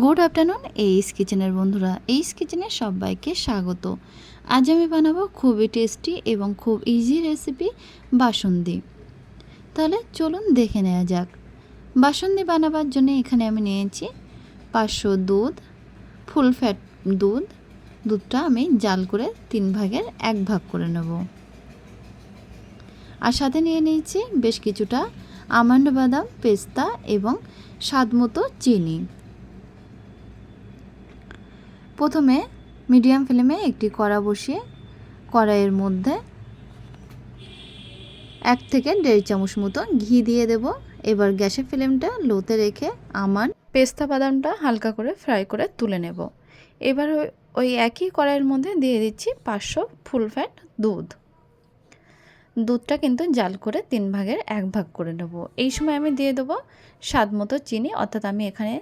Good afternoon এইস কিচেনের বন্ধুরা, এইস কিচেনে সবাইকে স্বাগত। আজ আমি বানাবো খুবই টেস্টি এবং খুব ইজি রেসিপি বাসন্তী। তাহলে চলুন দেখে নেওয়া যাক। বাসন্তী বানাবার জন্য এখানে আমি নিয়েছি 500 দুধ, ফুল ফ্যাট দুধ। দুধটা আমি জাল করে 3 ভাগের 1 ভাগ করে নেব। আর সাথে নিয়ে নিয়েছি বেশ কিছুটা আমন্ড বাদাম, পেস্তা এবং স্বাদমতো চিনি। প্রথমে মিডিয়াম ফ্লেমে একটি কড়া বসিয়ে কড়াইয়ের মধ্যে 1 থেকে 1.5 চামচ মতো ঘি দিয়ে দেব। এবার গ্যাসের ফ্লেমটা লোতে রেখে পেস্তা বাদামটা হালকা করে ফ্রাই করে তুলে নেব। এবার ওই একই কড়াইয়ের মধ্যে দিয়ে দিচ্ছি 500 ফুল ফ্যাট দুধ। দুধটা কিন্তু জাল করে 3 ভাগের 1 ভাগ করে নেব। এই সময় আমি দিয়ে দেবো স্বাদমতো চিনি, অর্থাৎ আমি এখানে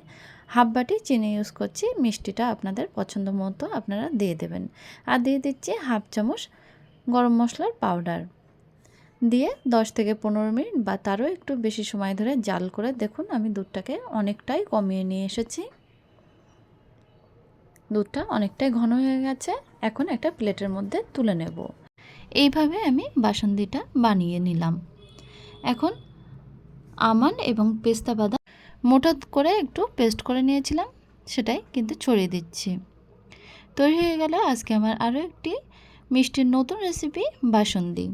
হাফ বাটি চিনি ইউজ করছি। মিষ্টিটা আপনাদের পছন্দ মতো আপনারা দিয়ে দেবেন। আর দিয়ে দিচ্ছি হাফ চামচ গরম মশলার পাউডার দিয়ে 10 থেকে 15 মিনিট বা তারও একটু বেশি সময় ধরে জাল করে দেখুন আমি দুধটাকে অনেকটাই কমিয়ে নিয়ে এসেছি। দুধটা অনেকটাই ঘন হয়ে গেছে। এখন একটা প্লেটের মধ্যে তুলে নেব। এইভাবে আমি বাসন্তীটা বানিয়ে নিলাম। এখন আমন্ড এবং পেস্তা বাদাম মোটা করে একটু পেস্ট করে নিয়েছিলাম, সেটাই কিন্তু ছড়িয়ে দিচ্ছি। তৈরি হয়ে গেল আজকে আমার আরও একটি মিষ্টির নতুন রেসিপি বাসন্তী।